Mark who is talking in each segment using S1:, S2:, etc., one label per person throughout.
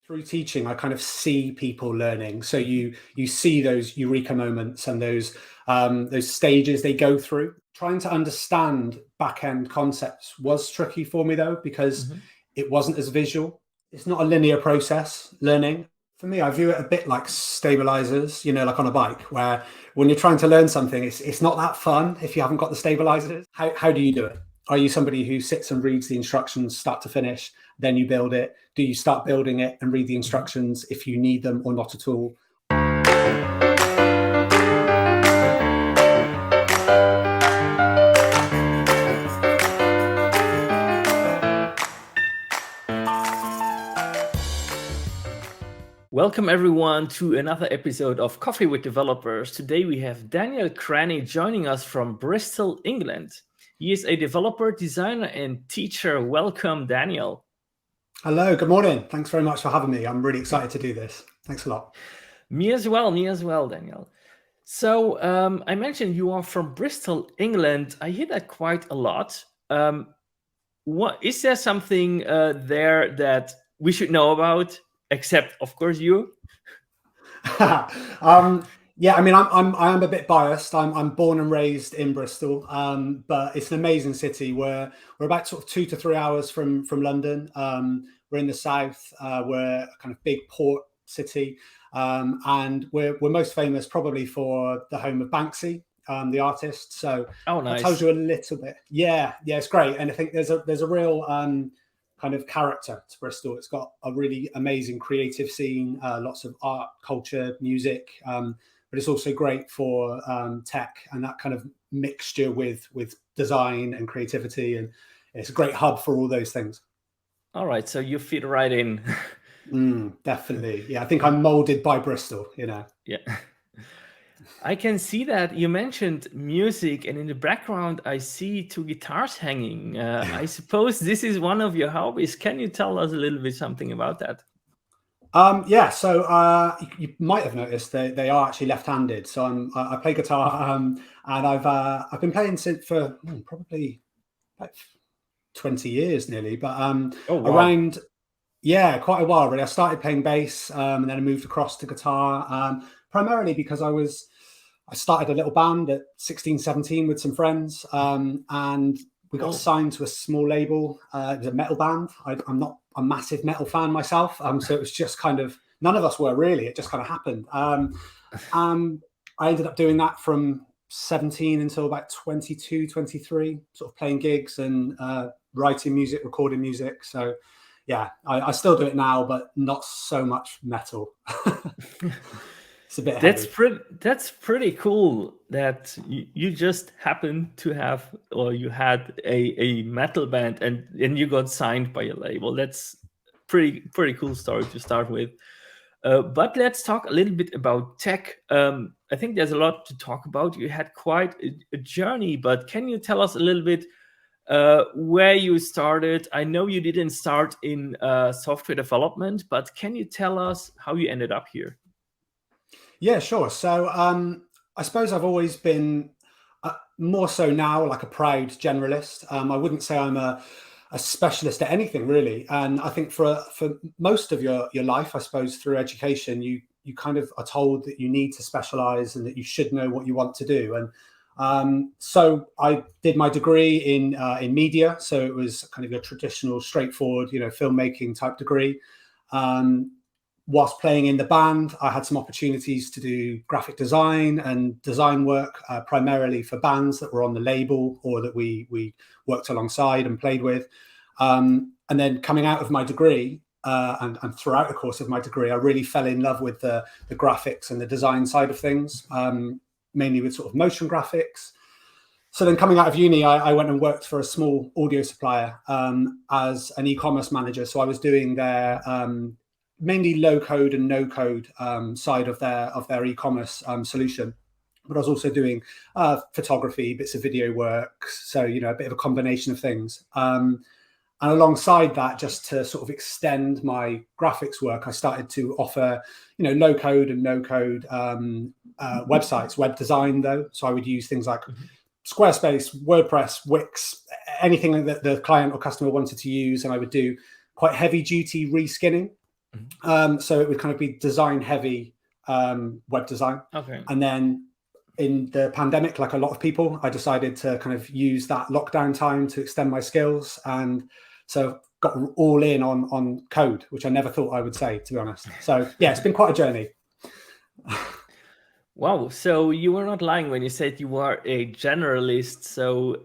S1: through teaching, I kind of see people learning. So you see those eureka moments and those stages they go through. Trying to understand back-end concepts was tricky for me though, because it wasn't as visual. It's not a linear process, learning. For me, I view it a bit like stabilizers, like on a bike, where when you're trying to learn something, it's not that fun if you haven't got the stabilizers. How do you do it? Are you somebody who sits and reads the instructions start to finish, then you build it? Do you start building it and read the instructions if you need them or not at all?
S2: Welcome everyone to another episode of Coffee with Developers. Today we have Daniel Cranney joining us from Bristol, England. He is a developer, designer, and teacher. Welcome, Daniel.
S1: Hello, good morning. Thanks very much for having me. I'm really excited to do this. Thanks a lot.
S2: Me as well, Daniel. So I mentioned you are from Bristol, England. I hear that quite a lot. What is there something there that we should know about? Except, of course, you.
S1: Yeah, I mean, I am a bit biased. I'm born and raised in Bristol, but it's an amazing city. We're about sort of 2 to 3 hours from London. We're in the south. We're a kind of big port city, and we're most famous probably for the home of Banksy, the artist. So
S2: nice.
S1: That tells you a little bit. Yeah, it's great. And I think there's a real kind of character to Bristol. It's got a really amazing creative scene, lots of art, culture, music, but it's also great for tech and that kind of mixture with design and creativity, and it's a great hub for all those things.
S2: All right, so you fit right in.
S1: Definitely. Yeah, I think I'm molded by Bristol,
S2: Yeah. I can see that you mentioned music, and in the background I see 2 guitars hanging. I suppose this is one of your hobbies. Can you tell us a little bit something about that?
S1: Yeah, so you might have noticed they are actually left-handed. So I play guitar, and I've been playing since for probably like 20 years nearly, but around quite a while really. I started playing bass, and then I moved across to guitar, primarily because I started a little band at 16, 17 with some friends, and we got signed to a small label. It was a metal band. I'm not a massive metal fan myself, so it was just kind of, none of us were really, it just kind of happened. I ended up doing that from 17 until about 22, 23, sort of playing gigs and writing music, recording music. So yeah, I still do it now, but not so much metal. It's a bit heavy.
S2: That's pretty cool that you just happened to have, or you had a metal band and you got signed by a label. That's pretty cool story to start with. But let's talk a little bit about tech. I think there's a lot to talk about. You had quite a journey, but can you tell us a little bit where you started? I know you didn't start in software development, but can you tell us how you ended up here?
S1: Yeah, sure. So I suppose I've always been more so now like a proud generalist. I wouldn't say I'm a specialist at anything really. And I think for most of your life, I suppose through education, you kind of are told that you need to specialize and that you should know what you want to do. And so I did my degree in media. So it was kind of a traditional, straightforward, filmmaking type degree. Whilst playing in the band, I had some opportunities to do graphic design and design work, primarily for bands that were on the label or that we worked alongside and played with. And then coming out of my degree, and throughout the course of my degree, I really fell in love with the graphics and the design side of things, mainly with sort of motion graphics. So then coming out of uni, I went and worked for a small audio supplier as an e-commerce manager. So I was doing their mainly low code and no code side of their e-commerce solution, but I was also doing photography, bits of video work, so a bit of a combination of things. And alongside that, just to sort of extend my graphics work, I started to offer low code and no code websites, web design though. So I would use things like Squarespace, WordPress, Wix, anything that the client or customer wanted to use, and I would do quite heavy duty reskinning. So it would kind of be design heavy web design.
S2: Okay.
S1: And then in the pandemic, like a lot of people, I decided to kind of use that lockdown time to extend my skills. And so got all in on code, which I never thought I would say, to be honest. So yeah, it's been quite a journey.
S2: Wow. So you were not lying when you said you were a generalist. So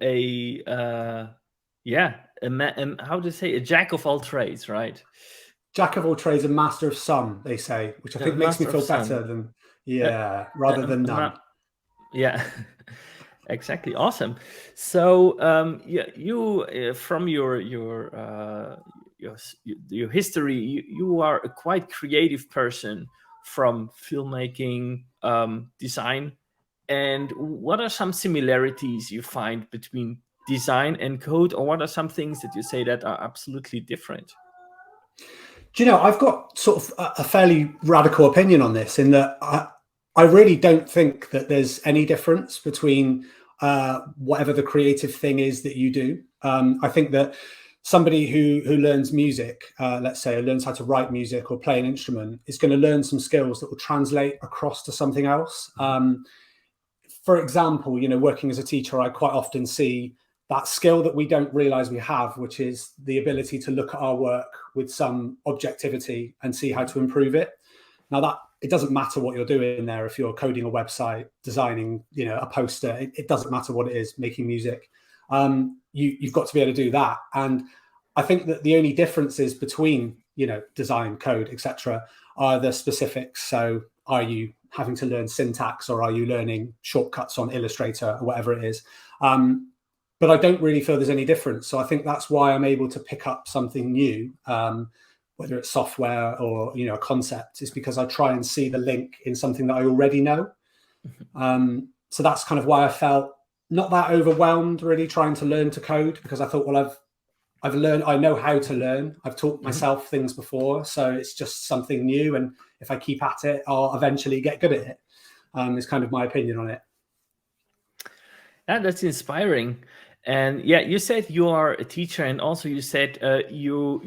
S2: how to say, a jack of all trades, right?
S1: Jack of all trades and master of some, they say, which I think makes me feel better than, rather than none.
S2: Yeah, exactly. Awesome. So you from your history, you are a quite creative person, from filmmaking, design. And what are some similarities you find between design and code, or what are some things that you say that are absolutely different?
S1: Do you know, I've got sort of a fairly radical opinion on this, in that I really don't think that there's any difference between whatever the creative thing is that you do. I think that somebody who learns music, let's say, or learns how to write music or play an instrument, is going to learn some skills that will translate across to something else. For example, working as a teacher, I quite often see that skill that we don't realize we have, which is the ability to look at our work with some objectivity and see how to improve it. Now, that it doesn't matter what you're doing there. If you're coding a website, designing, a poster, it doesn't matter what it is, making music. You've got to be able to do that. And I think that the only differences between, design, code, etc., are the specifics. So are you having to learn syntax, or are you learning shortcuts on Illustrator, or whatever it is? But I don't really feel there's any difference. So I think that's why I'm able to pick up something new, whether it's software or a concept, is because I try and see the link in something that I already know. So that's kind of why I felt not that overwhelmed really trying to learn to code, because I thought, well, I've learned, I know how to learn. I've taught myself things before, so it's just something new. And if I keep at it, I'll eventually get good at it. Is kind of my opinion on it.
S2: Yeah, that's inspiring. And yeah, you said you are a teacher, and also you said you're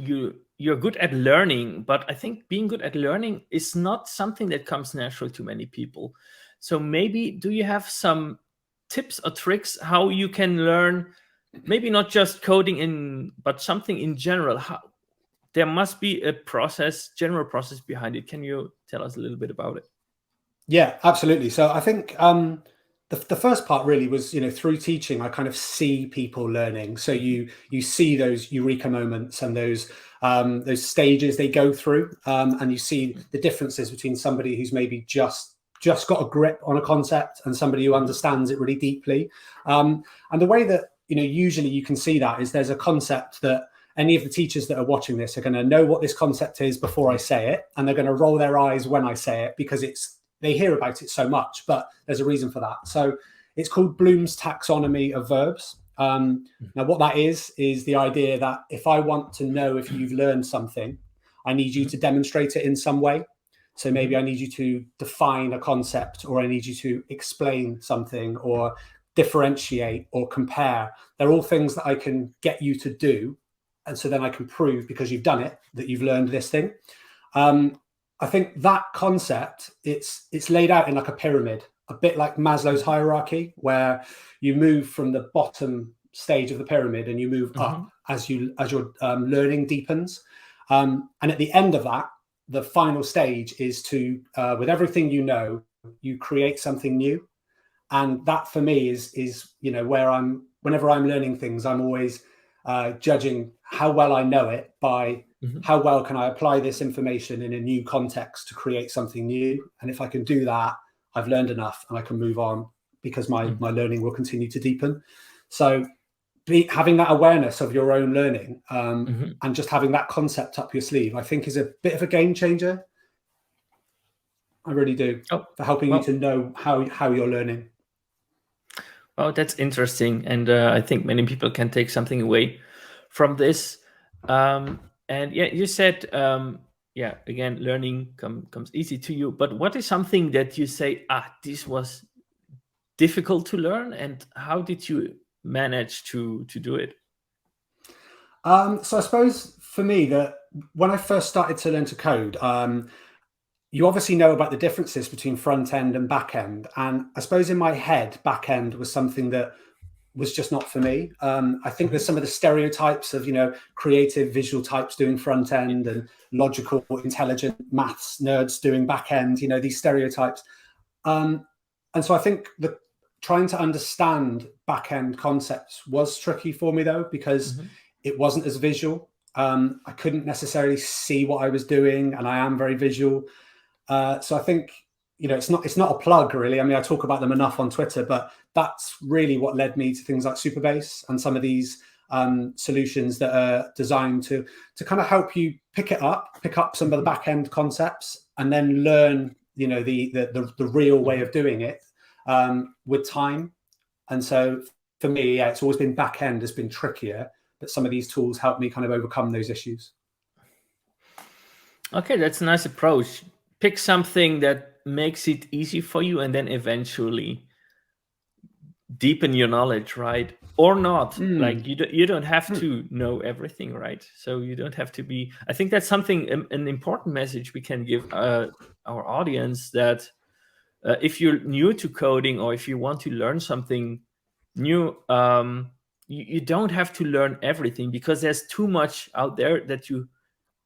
S2: good at learning. But I think being good at learning is not something that comes natural to many people. So maybe, do you have some tips or tricks how you can learn, maybe not just coding but something in general? There must be a general process behind it. Can you tell us a little bit about it?
S1: Yeah, absolutely. So I think the first part really was, through teaching, I kind of see people learning. So you see those eureka moments and those stages they go through, and you see the differences between somebody who's maybe just got a grip on a concept and somebody who understands it really deeply. And the way that usually you can see that is there's a concept that any of the teachers that are watching this are going to know what this concept is before I say it, and they're going to roll their eyes when I say it, because they hear about it so much, but there's a reason for that. So it's called Bloom's taxonomy of verbs. Now, what that is the idea that if I want to know if you've learned something, I need you to demonstrate it in some way. So maybe I need you to define a concept, or I need you to explain something, or differentiate or compare. They're all things that I can get you to do. And so then I can prove, because you've done it, that you've learned this thing. I think that concept, it's laid out in like a pyramid, a bit like Maslow's hierarchy, where you move from the bottom stage of the pyramid and you move up as your learning deepens. And at the end of that, the final stage is to, with everything you create something new. And that for me is where whenever I'm learning things, I'm always judging how well I know it by how well can I apply this information in a new context to create something new. And if I can do that, I've learned enough and I can move on, because my learning will continue to deepen. So having that awareness of your own learning, and just having that concept up your sleeve, I think is a bit of a game changer. I really do, for helping you to know how you're learning.
S2: Oh, that's interesting. And I think many people can take something away from this. And yeah, you said, again, learning comes easy to you. But what is something that you say, this was difficult to learn, and how did you manage to do it?
S1: So I suppose for me, when I first started to learn to code, you obviously know about the differences between front end and back end. And I suppose in my head, back end was something that was just not for me. I think there's some of the stereotypes of, creative visual types doing front end and logical, intelligent maths nerds doing back end, these stereotypes. And so I think trying to understand back end concepts was tricky for me, though, because it wasn't as visual. I couldn't necessarily see what I was doing, and I am very visual. So I think, it's not a plug, really. I mean, I talk about them enough on Twitter, but that's really what led me to things like Supabase and some of these solutions that are designed to kind of help you pick up some of the back end concepts, and then learn, the real way of doing it with time. And so for me, it's always been back end has been trickier, but some of these tools help me kind of overcome those issues.
S2: Okay, that's a nice approach. Pick something that makes it easy for you, and then eventually deepen your knowledge, right? Or not. Like you don't have to know everything, right? So you don't have to be. I think that's something, an important message we can give our audience, that if you're new to coding, or if you want to learn something new, you don't have to learn everything, because there's too much out there that you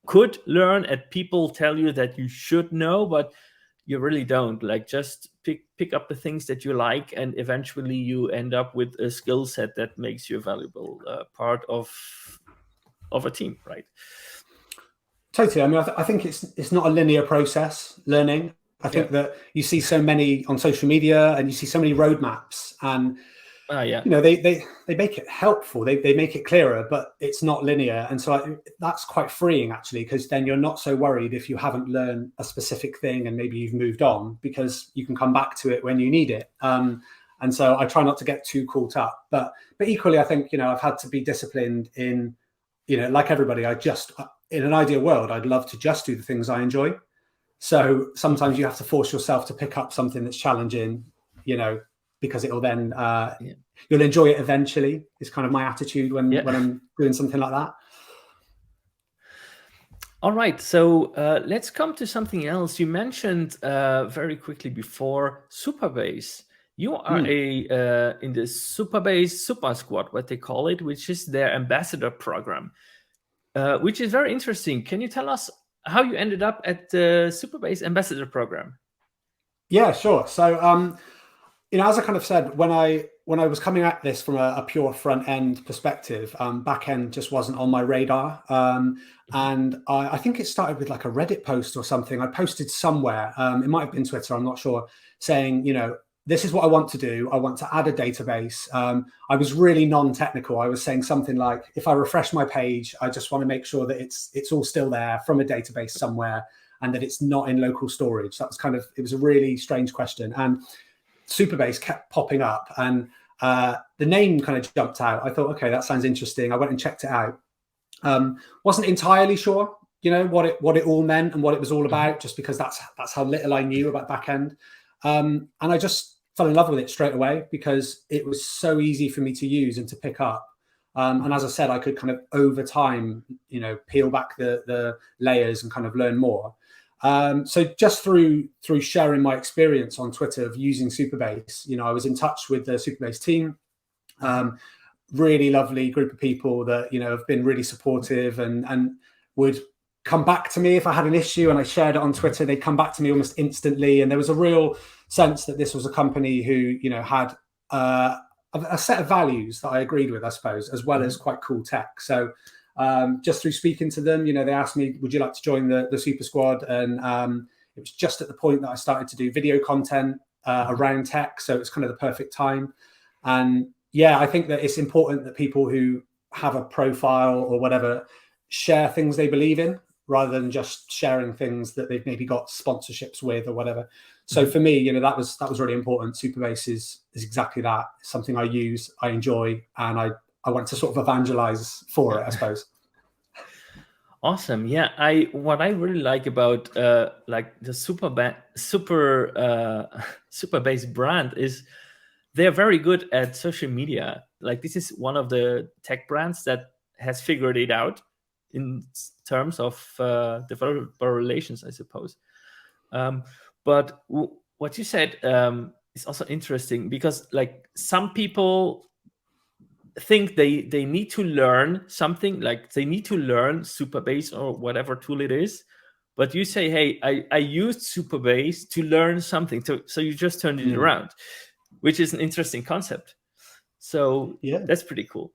S2: could learn, and people tell you that you should know, but you really don't. Like, just pick up the things that you like, and eventually you end up with a skill set that makes you a valuable part of a team, right?
S1: Totally. I mean, I think it's not a linear process, learning. I think that you see so many on social media, and you see so many roadmaps, and they make it helpful. They make it clearer, but it's not linear. And so that's quite freeing, actually, because then you're not so worried if you haven't learned a specific thing and maybe you've moved on, because you can come back to it when you need it. And so I try not to get too caught up. But equally, I think, I've had to be disciplined in, like everybody, in an ideal world, I'd love to just do the things I enjoy. So sometimes you have to force yourself to pick up something that's challenging, because it'll then you'll enjoy it eventually. Is kind of my attitude when I'm doing something like that.
S2: All right, so let's come to something else. You mentioned very quickly before Supabase. You are in the Supabase Supasquad, what they call it, which is their ambassador program, which is very interesting. Can you tell us how you ended up at the Supabase ambassador program?
S1: Yeah, sure. So as I kind of said, when I was coming at this from a pure front end perspective, back end just wasn't on my radar. And I think it started with like a Reddit post or something. I posted somewhere, it might have been Twitter, I'm not sure, saying, this is what I want to do. I want to add a database. I was really non-technical. I was saying something like, if I refresh my page, I just want to make sure that it's all still there from a database somewhere, and that it's not in local storage. That was it was a really strange question. And Supabase kept popping up, and the name kind of jumped out. I thought, okay, that sounds interesting. I went and checked it out. Wasn't entirely sure, what it all meant and what it was all about, just because that's how little I knew about backend. And I just fell in love with it straight away, because it was so easy for me to use and to pick up. And as I said, I could kind of over time, peel back the layers and kind of learn more. So just through sharing my experience on Twitter of using Supabase, I was in touch with the Supabase team. Really lovely group of people that, have been really supportive and would come back to me if I had an issue and I shared it on Twitter. They'd come back to me almost instantly. And there was a real sense that this was a company who, had a set of values that I agreed with, I suppose, as well as quite cool tech. So just through speaking to them, they asked me, would you like to join the Super Squad? And it was just at the point that I started to do video content around tech. So it's kind of the perfect time. And I think that it's important that people who have a profile or whatever share things they believe in, rather than just sharing things that they've maybe got sponsorships with or whatever. So for me, that was really important. Supabase is exactly that. It's something I use, I enjoy, and I want to sort of evangelize for it, I suppose.
S2: Awesome. Yeah, what I really like about like the Supabase brand is they're very good at social media. Like, this is one of the tech brands that has figured it out. in terms of developer relations, I suppose. But what you said is also interesting, because like some people think they need to learn something, like they need to learn Supabase or whatever tool it is. But you say, hey, I used Supabase to learn something. So you just turned it around, which is an interesting concept. So
S1: yeah,
S2: that's pretty cool.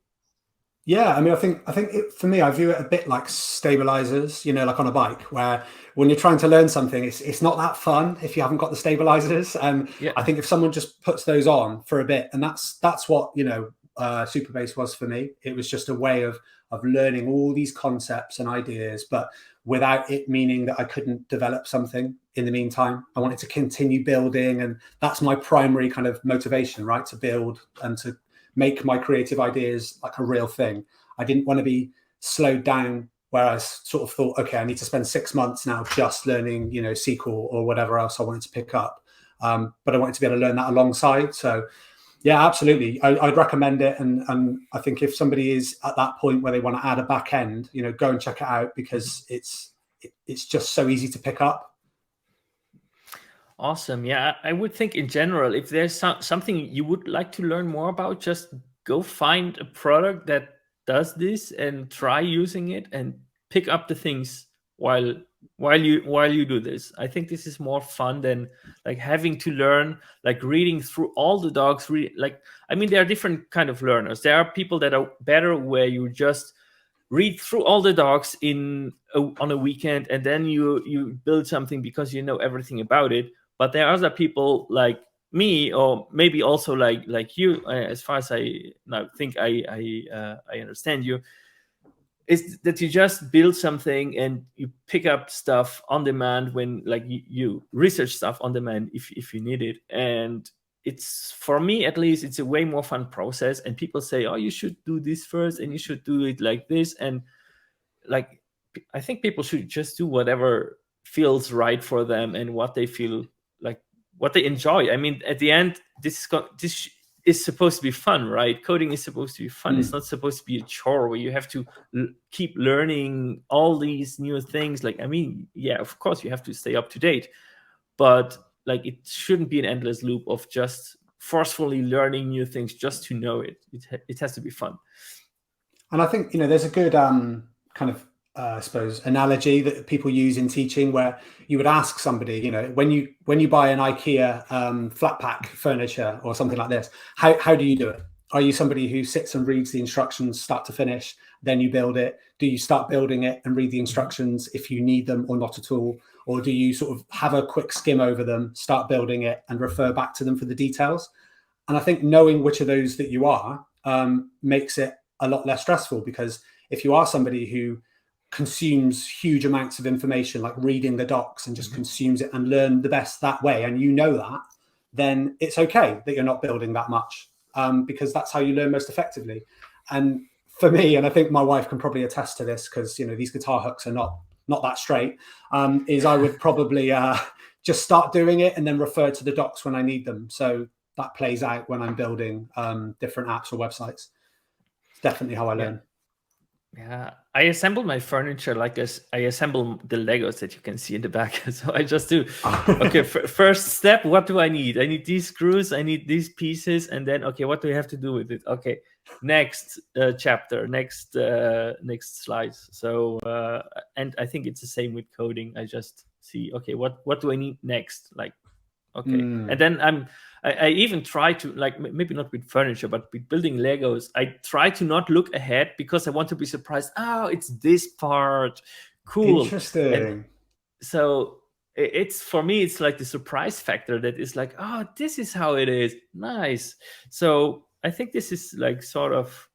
S1: Yeah, I mean, I think for me, I view it a bit like stabilizers, like on a bike, where when you're trying to learn something, it's not that fun if you haven't got the stabilizers. And
S2: Yeah.
S1: I think if someone just puts those on for a bit, and that's what Supabase was for me. It was just a way of learning all these concepts and ideas, but without it meaning that I couldn't develop something in the meantime. I wanted to continue building, and that's my primary kind of motivation, right? To build and to make my creative ideas like a real thing. I didn't want to be slowed down where I sort of thought, okay, I need to spend 6 months now just learning, SQL or whatever else I wanted to pick up. But I wanted to be able to learn that alongside. So yeah, absolutely. I'd recommend it. And I think if somebody is at that point where they want to add a back end, go and check it out, because it's just so easy to pick up.
S2: Awesome. Yeah, I would think in general, if there's something you would like to learn more about, just go find a product that does this and try using it and pick up the things while you do this. I think this is more fun than like having to learn, like reading through all the docs. There are different kind of learners. There are people that are better where you just read through all the docs on a weekend, and then you build something because you know everything about it. But there are other people like me, or maybe also like you, as far as I now think I understand you, is that you just build something and you pick up stuff on demand when like you research stuff on demand if you need it. And it's, for me at least, it's a way more fun process. And people say, oh, you should do this first and you should do it like this. And like, I think people should just do whatever feels right for them and what they feel like, what they enjoy. I mean, at the end, this is supposed to be fun, right? Coding is supposed to be fun. It's not supposed to be a chore where you have to keep learning all these new things. Like, I mean, yeah, of course you have to stay up to date, but like, it shouldn't be an endless loop of just forcefully learning new things just to know it. It has to be fun.
S1: And I think, there's a good kind of, I suppose, analogy that people use in teaching, where you would ask somebody, when you buy an IKEA flat pack furniture or something like this, how do you do it? Are you somebody who sits and reads the instructions start to finish, then you build it? Do you start building it and read the instructions if you need them or not at all? Or do you sort of have a quick skim over them, start building it and refer back to them for the details? And I think knowing which of those that you are makes it a lot less stressful, because if you are somebody who consumes huge amounts of information, like reading the docs and just consumes it and learn the best that way, and that, then it's okay that you're not building that much, because that's how you learn most effectively. And for me, and I think my wife can probably attest to this, because these guitar hooks are not that straight, is I would probably just start doing it and then refer to the docs when I need them. So that plays out when I'm building different apps or websites. It's definitely how I learn.
S2: Yeah, I assemble my furniture like this. I assemble the Legos that you can see in the back. So I just do, okay, first step, what do I need? I need these screws, I need these pieces, and then, okay, what do I have to do with it? Okay, next chapter, next slides. So, and I think it's the same with coding. I just see, okay, what do I need next? Like, okay, and then I even try to, like, maybe not with furniture, but with building Legos, I try to not look ahead, because I want to be surprised. Oh, it's this part. Cool.
S1: Interesting.
S2: And so it's, for me, it's like the surprise factor that is like, oh, this is how it is. Nice. So I think this is like sort of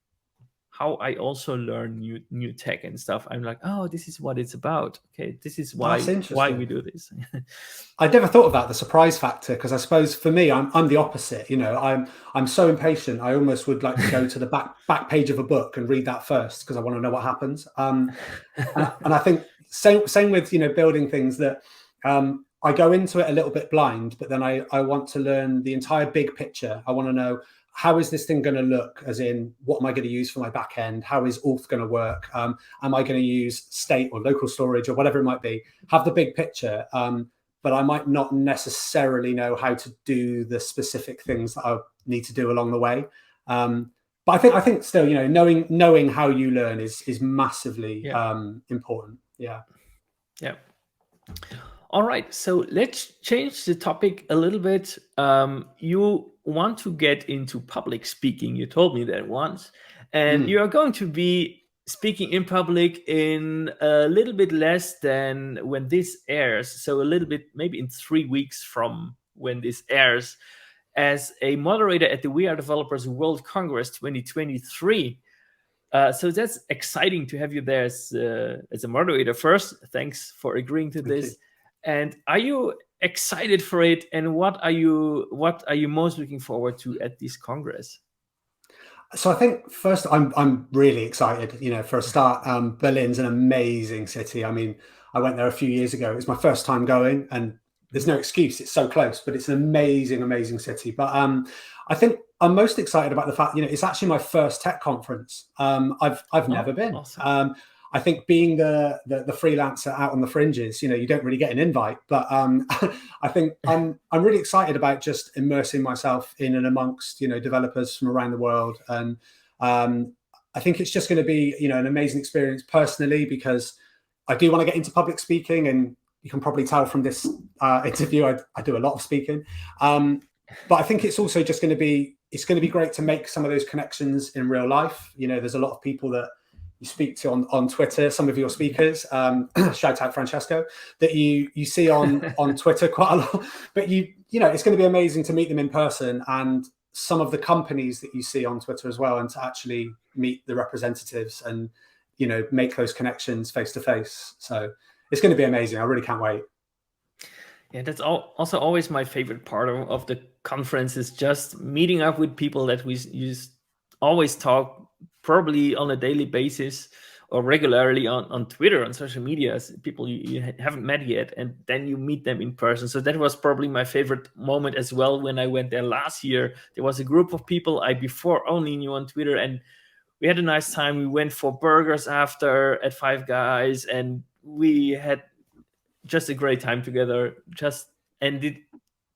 S2: how I also learn new tech and stuff. I'm like, oh, this is what it's about. Okay, this is why we do this.
S1: I never thought of that, the surprise factor, because I suppose for me, I'm the opposite. I'm so impatient. I almost would like to go to the back page of a book and read that first, because I want to know what happens. And I think same with building things, that I go into it a little bit blind, but then I want to learn the entire big picture. I want to know how is this thing going to look? As in, what am I going to use for my backend? How is auth going to work? Am I going to use state or local storage or whatever it might be? Have the big picture, but I might not necessarily know how to do the specific things that I need to do along the way. But I think still, knowing how you learn is massively important. Yeah.
S2: Yeah. All right, so let's change the topic a little bit. You want to get into public speaking. You told me that once, and you are going to be speaking in public in a little bit less than when this airs. So a little bit, maybe in 3 weeks from when this airs, as a moderator at the WeAreDevelopers World Congress 2023. So that's exciting to have you there as a moderator. First, thanks for agreeing to this. And are you excited for it? And what are you most looking forward to at this Congress?
S1: So I think first, I'm really excited. For a start, Berlin's an amazing city. I mean, I went there a few years ago. It was my first time going, and there's no excuse. It's so close, but it's an amazing, amazing city. But I think I'm most excited about the fact, it's actually my first tech conference. I've never been.
S2: Awesome.
S1: I think being the freelancer out on the fringes, you don't really get an invite. But I think I'm really excited about just immersing myself in and amongst developers from around the world, and I think it's just going to be an amazing experience personally, because I do want to get into public speaking, and you can probably tell from this interview I do a lot of speaking. But I think it's also just going to be great to make some of those connections in real life. There's a lot of people that you speak to on Twitter, some of your speakers, shout out Francesco, that you see on Twitter quite a lot. But it's going to be amazing to meet them in person, and some of the companies that you see on Twitter as well, and to actually meet the representatives and make those connections face to face. So it's going to be amazing. I really can't wait.
S2: Yeah, that's also always my favorite part of the conference, is just meeting up with people that we always talk probably on a daily basis or regularly on Twitter, on social media, as people you haven't met yet, and then you meet them in person. So that was probably my favorite moment as well. When I went there last year, there was a group of people I before only knew on Twitter, and we had a nice time. We went for burgers after at Five Guys, and we had just a great time together.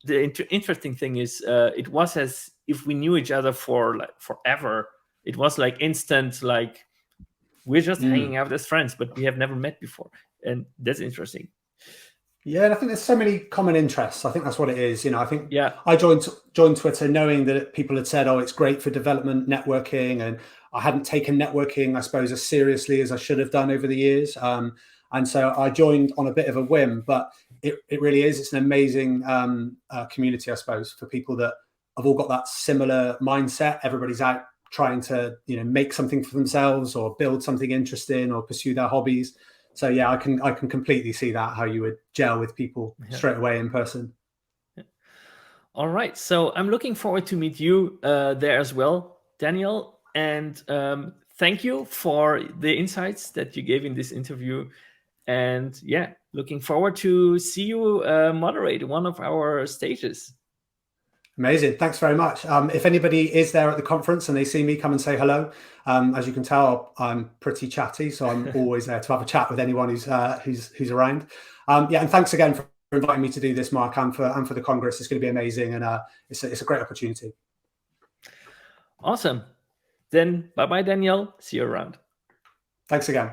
S2: The interesting thing is, it was as if we knew each other for like forever. It was like instant, like we're just hanging out as friends, but we have never met before, and that's interesting.
S1: Yeah, and I think there's so many common interests. I think that's what it is. I think I joined Twitter knowing that people had said, "Oh, it's great for development networking," and I hadn't taken networking, I suppose, as seriously as I should have done over the years. And so I joined on a bit of a whim, but it really is. It's an amazing community, I suppose, for people that have all got that similar mindset. Everybody's out trying to make something for themselves, or build something interesting, or pursue their hobbies. So yeah, I can completely see that, how you would gel with people straight away in person.
S2: Yeah. All right, so I'm looking forward to meet you there as well, Daniel. And thank you for the insights that you gave in this interview. And yeah, looking forward to see you moderate one of our stages.
S1: Amazing. Thanks very much. If anybody is there at the conference and they see me, come and say hello. As you can tell, I'm pretty chatty, so I'm always there to have a chat with anyone who's around. And thanks again for inviting me to do this, Mark, and for the Congress. It's going to be amazing, and it's a great opportunity.
S2: Awesome. Then bye-bye, Daniel. See you around.
S1: Thanks again.